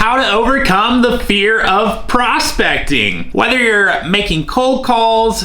how to overcome the fear of prospecting. Whether you're making cold calls,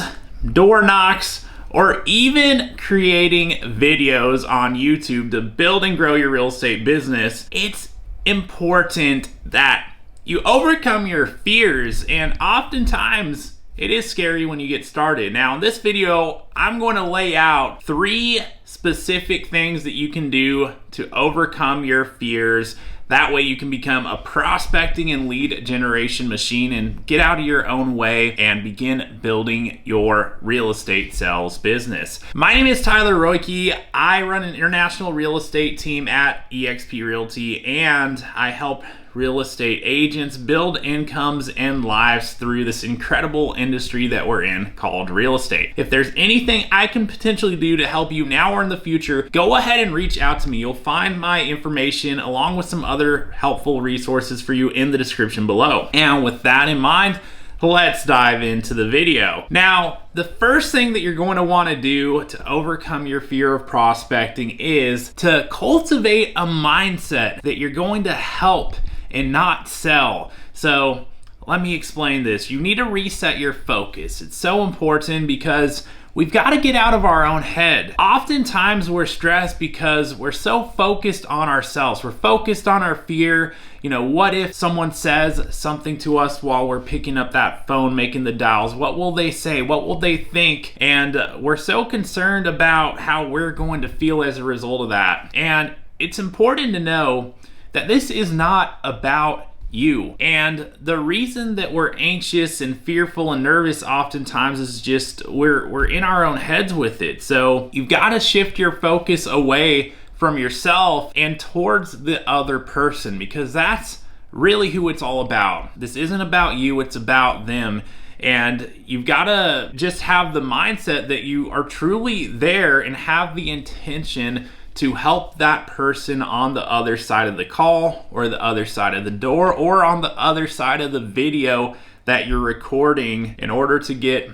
door knocks, or even creating videos on YouTube to build and grow your real estate business, it's important that you overcome your fears, and oftentimes it is scary when you get started. Now, in this video, I'm going to lay out 3 specific things that you can do to overcome your fears. That way you can become a prospecting and lead generation machine and get out of your own way and begin building your real estate sales business. My name is Tyler Roicki. I run an international real estate team at eXp Realty, and I help real estate agents build incomes and lives through this incredible industry that we're in called real estate. If there's anything I can potentially do to help you now or in the future, go ahead and reach out to me. You'll find my information along with some other helpful resources for you in the description below. And with that in mind, let's dive into the video. Now, the first thing that you're going to want to do to overcome your fear of prospecting is to cultivate a mindset that you're going to help and not sell. So let me explain this. You need to reset your focus. It's so important because we've got to get out of our own head. Oftentimes we're stressed because we're so focused on ourselves. We're focused on our fear. You know, what if someone says something to us while we're picking up that phone, making the dials? What will they say? What will they think? And we're so concerned about how we're going to feel as a result of that. And it's important to know that this is not about you. And the reason that we're anxious and fearful and nervous oftentimes is just we're in our own heads with it. So you've got to shift your focus away from yourself and towards the other person, because that's really who it's all about. This isn't about you, it's about them. And you've got to just have the mindset that you are truly there and have the intention to help that person on the other side of the call or the other side of the door or on the other side of the video that you're recording in order to get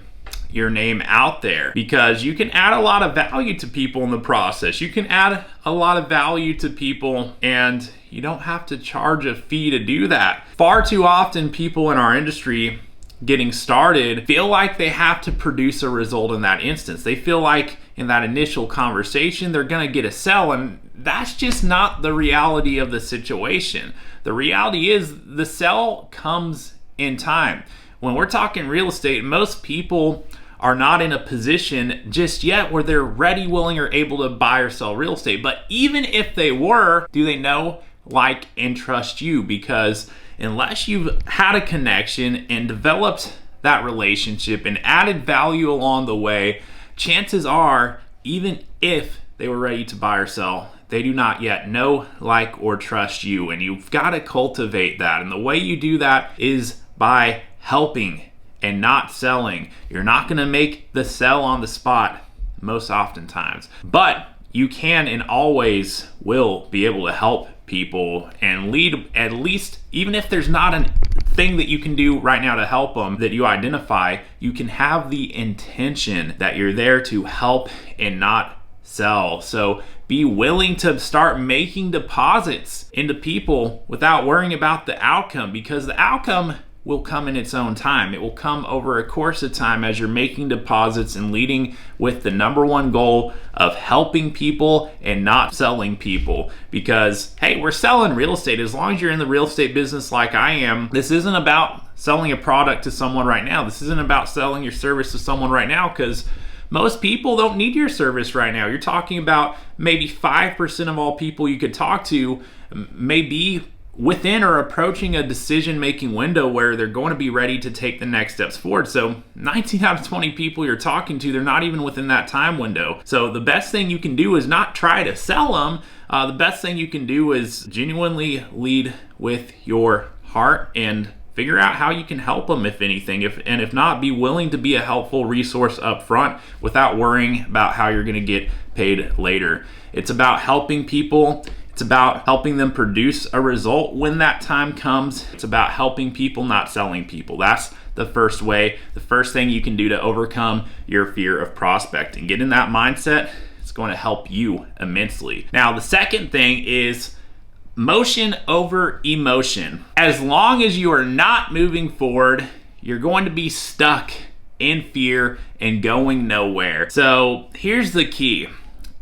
your name out there. Because you can add a lot of value to people in the process. You can add a lot of value to people and you don't have to charge a fee to do that. Far too often people in our industry getting started feel like they have to produce a result in that instance. They feel like in that initial conversation they're gonna get a sell, and that's just not the reality of the situation. The reality is the sell comes in time. When we're talking real estate, most people are not in a position just yet where they're ready, willing, or able to buy or sell real estate. But even if they were, do they know, like, and trust you? Because unless you've had a connection and developed that relationship and added value along the way, chances are, even if they were ready to buy or sell, they do not yet know, like, or trust you. And you've got to cultivate that. And the way you do that is by helping and not selling. You're not going to make the sell on the spot most oftentimes, but you can and always will be able to help people and lead, at least, even if there's not a thing that you can do right now to help them that you identify, you can have the intention that you're there to help and not sell. So be willing to start making deposits into people without worrying about the outcome, because the outcome will come in its own time. It will come over a course of time as you're making deposits and leading with the number one goal of helping people and not selling people. Because, hey, we're selling real estate. As long as you're in the real estate business like I am, this isn't about selling a product to someone right now. This isn't about selling your service to someone right now, because most people don't need your service right now. You're talking about maybe 5% of all people you could talk to may be within or approaching a decision-making window where they're going to be ready to take the next steps forward. So 19 out of 20 people you're talking to, they're not even within that time window. So the best thing you can do is not try to sell them. The best thing you can do is genuinely lead with your heart and figure out how you can help them, if anything. If not, be willing to be a helpful resource up front without worrying about how you're going to get paid later. It's about helping people. It's about helping them produce a result when that time comes. It's about helping people, not selling people. That's the first way, the first thing you can do to overcome your fear of prospecting. Get in that mindset. It's going to help you immensely. Now, the second thing is motion over emotion. As long as you are not moving forward, you're going to be stuck in fear and going nowhere. So here's the key.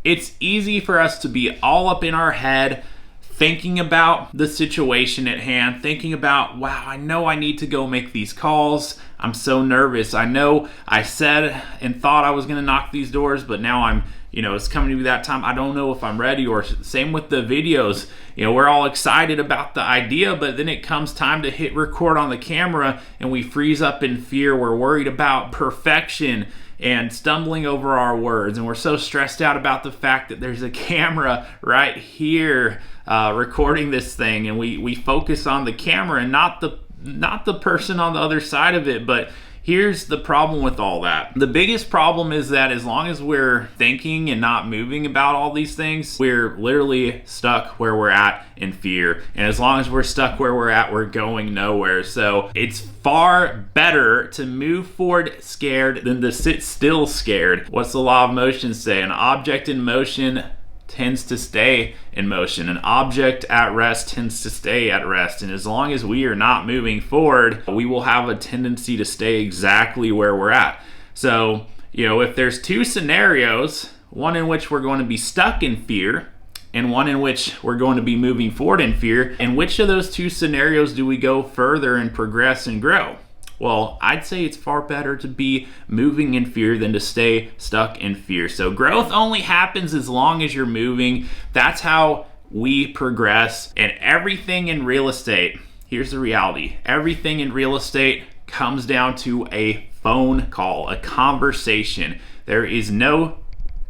It's easy for us to be all up in our head, thinking about the situation at hand, thinking about, wow, I know I need to go make these calls. I'm so nervous. I know I said and thought I was going to knock these doors, but now it's coming to be that time. I don't know if I'm ready. Or same with the videos. We're all excited about the idea, but then it comes time to hit record on the camera and we freeze up in fear. We're worried about perfection and stumbling over our words, and we're so stressed out about the fact that there's a camera right here recording this thing, and we focus on the camera and not the person on the other side of it. But here's the problem with all that. The biggest problem is that as long as we're thinking and not moving about all these things, we're literally stuck where we're at in fear. And as long as we're stuck where we're at, we're going nowhere. So it's far better to move forward scared than to sit still scared. What's the law of motion say? An object in motion tends to stay in motion. An object at rest tends to stay at rest. And as long as we are not moving forward, we will have a tendency to stay exactly where we're at. So, if there's two scenarios, one in which we're going to be stuck in fear and one in which we're going to be moving forward in fear, and which of those two scenarios do we go further and progress and grow? Well, I'd say it's far better to be moving in fear than to stay stuck in fear. So growth only happens as long as you're moving. That's how we progress. And everything in real estate, here's the reality. Everything in real estate comes down to a phone call, a conversation. There is no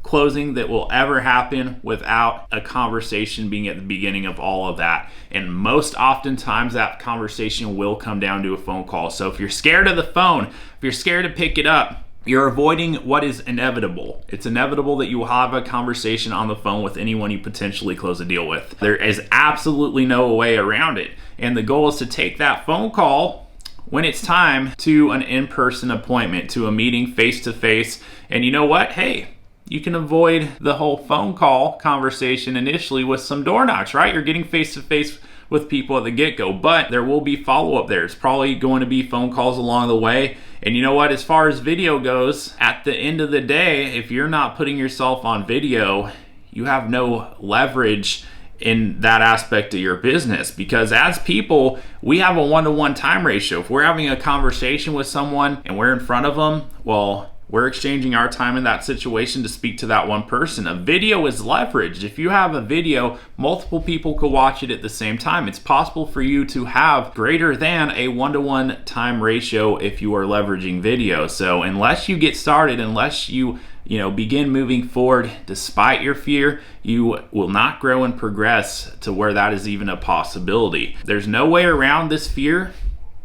closing that will ever happen without a conversation being at the beginning of all of that. And most oftentimes that conversation will come down to a phone call. So if you're scared of the phone, if you're scared to pick it up, you're avoiding what is inevitable. It's inevitable that you will have a conversation on the phone with anyone you potentially close a deal with. There is absolutely no way around it. And the goal is to take that phone call when it's time to an in-person appointment, to a meeting face-to-face. And you know what? Hey, you can avoid the whole phone call conversation initially with some door knocks, right? You're getting face-to-face with people at the get-go, but there will be follow-up there. It's probably going to be phone calls along the way. And you know what? As far as video goes, at the end of the day, if you're not putting yourself on video, you have no leverage in that aspect of your business, because as people, we have a one-to-one time ratio. If we're having a conversation with someone and we're in front of them, well, we're exchanging our time in that situation to speak to that one person. A video is leveraged. If you have a video, multiple people could watch it at the same time. It's possible for you to have greater than a one-to-one time ratio if you are leveraging video. So unless you get started, unless you begin moving forward despite your fear, you will not grow and progress to where that is even a possibility. There's no way around this fear.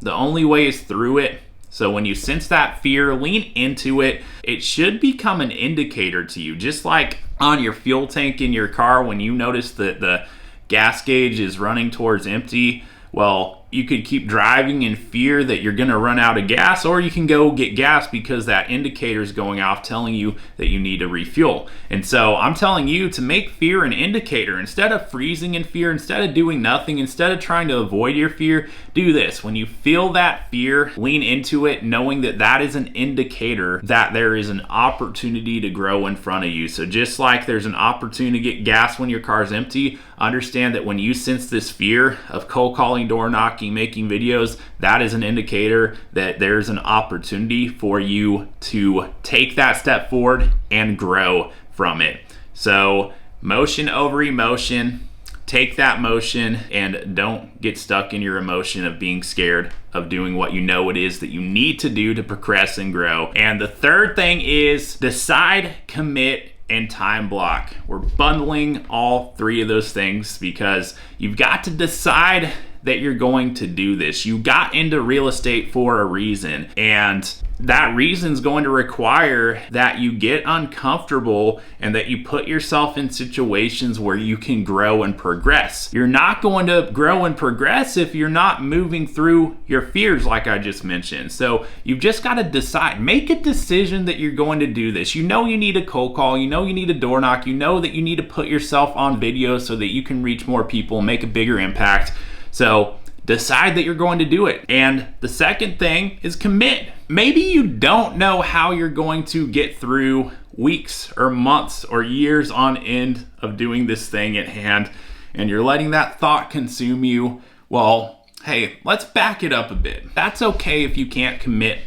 The only way is through it. So when you sense that fear, lean into it. It should become an indicator to you, just like on your fuel tank in your car when you notice that the gas gauge is running towards empty. Well, you could keep driving in fear that you're going to run out of gas, or you can go get gas because that indicator is going off telling you that you need to refuel. And so I'm telling you to make fear an indicator. Instead of freezing in fear, instead of doing nothing, instead of trying to avoid your fear, do this. When you feel that fear, lean into it, knowing that that is an indicator that there is an opportunity to grow in front of you. So just like there's an opportunity to get gas when your car's empty, understand that when you sense this fear of cold calling, door knocking, making videos, that is an indicator that there's an opportunity for you to take that step forward and grow from it. So motion over emotion. Take that motion and don't get stuck in your emotion of being scared of doing what you know it is that you need to do to progress and grow. And the third thing is decide, commit, and time block. We're bundling all three of those things because you've got to decide that you're going to do this. You got into real estate for a reason, and that reason is going to require that you get uncomfortable and that you put yourself in situations where you can grow and progress. You're not going to grow and progress if you're not moving through your fears, like I just mentioned. So you've just got to decide, make a decision that you're going to do this. You know you need a cold call, you know you need a door knock, you know that you need to put yourself on video so that you can reach more people and make a bigger impact. So decide that you're going to do it. And the second thing is commit. Maybe you don't know how you're going to get through weeks or months or years on end of doing this thing at hand, and you're letting that thought consume you. Well, hey, let's back it up a bit. That's okay if you can't commit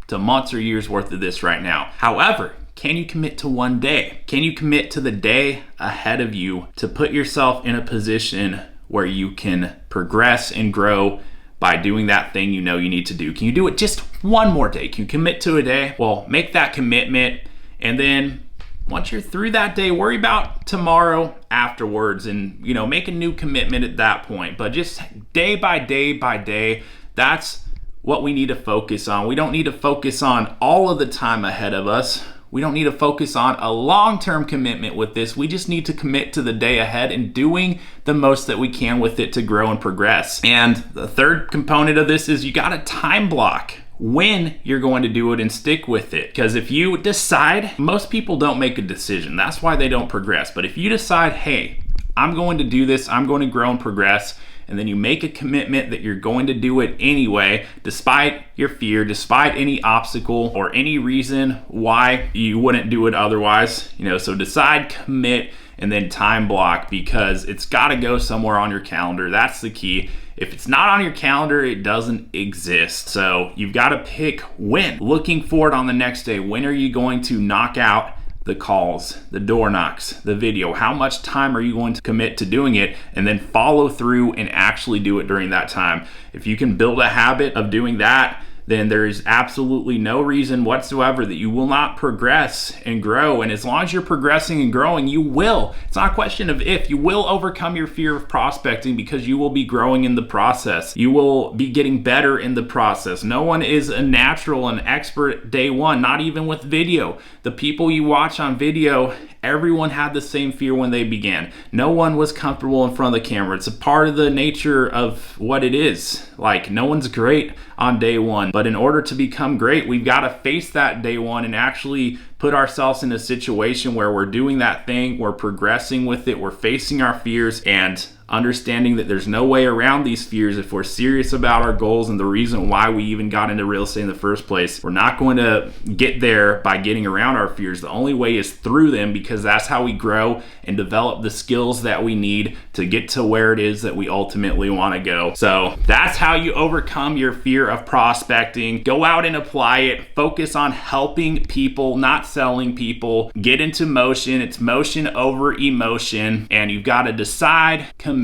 to months or years worth of this right now. However, can you commit to one day? Can you commit to the day ahead of you to put yourself in a position where you can progress and grow by doing that thing you know you need to do? Can you do it just one more day? Can you commit to a day? Well, make that commitment, and then once you're through that day, worry about tomorrow afterwards, and make a new commitment at that point. But just day by day by day, that's what we need to focus on. We don't need to focus on all of the time ahead of us. We don't need to focus on a long-term commitment with this. We just need to commit to the day ahead and doing the most that we can with it to grow and progress. And the third component of this is you got to time block when you're going to do it and stick with it. Because if you decide, most people don't make a decision. That's why they don't progress. But if you decide, hey, I'm going to do this, I'm going to grow and progress, and then you make a commitment that you're going to do it anyway, despite your fear, despite any obstacle or any reason why you wouldn't do it otherwise. So decide, commit, and then time block, because it's got to go somewhere on your calendar. That's the key. If it's not on your calendar, it doesn't exist. So you've got to pick when. Looking forward on the next day, when are you going to knock out the calls, the door knocks, the video? How much time are you going to commit to doing it, and then follow through and actually do it during that time? If you can build a habit of doing that, then there is absolutely no reason whatsoever that you will not progress and grow. And as long as you're progressing and growing, you will. It's not a question of if. You will overcome your fear of prospecting, because you will be growing in the process. You will be getting better in the process. No one is a natural and expert day one, not even with video. The people you watch on video, everyone had the same fear when they began. No one was comfortable in front of the camera. It's a part of the nature of what it is. Like, no one's great on day one, but in order to become great, we've got to face that day one and actually put ourselves in a situation where we're doing that thing, we're progressing with it, we're facing our fears, and understanding that there's no way around these fears if we're serious about our goals and the reason why we even got into real estate in the first place. We're not going to get there by getting around our fears. The only way is through them, because that's how we grow and develop the skills that we need to get to where it is that we ultimately want to go. So that's how you overcome your fear of prospecting. Go out and apply it. Focus on helping people, not selling people. Get into motion. It's motion over emotion, and you've got to decide, commit,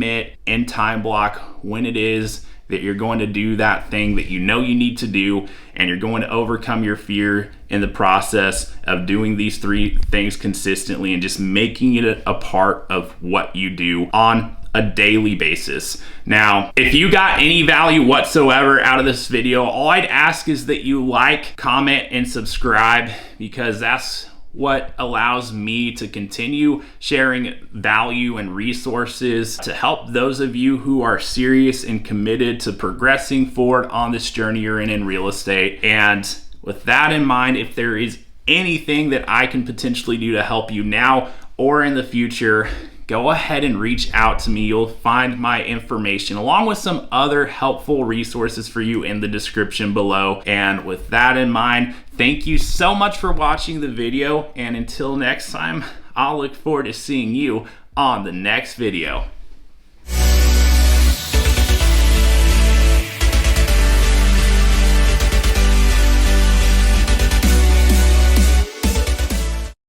and time block when it is that you're going to do that thing that you know you need to do, and you're going to overcome your fear in the process of doing these three things consistently and just making it a part of what you do on a daily basis. Now, if you got any value whatsoever out of this video, all I'd ask is that you like, comment, and subscribe, because that's what allows me to continue sharing value and resources to help those of you who are serious and committed to progressing forward on this journey you're in real estate. And with that in mind, if there is anything that I can potentially do to help you now or in the future, go ahead and reach out to me. You'll find my information along with some other helpful resources for you in the description below. And with that in mind, thank you so much for watching the video. And until next time, I'll look forward to seeing you on the next video.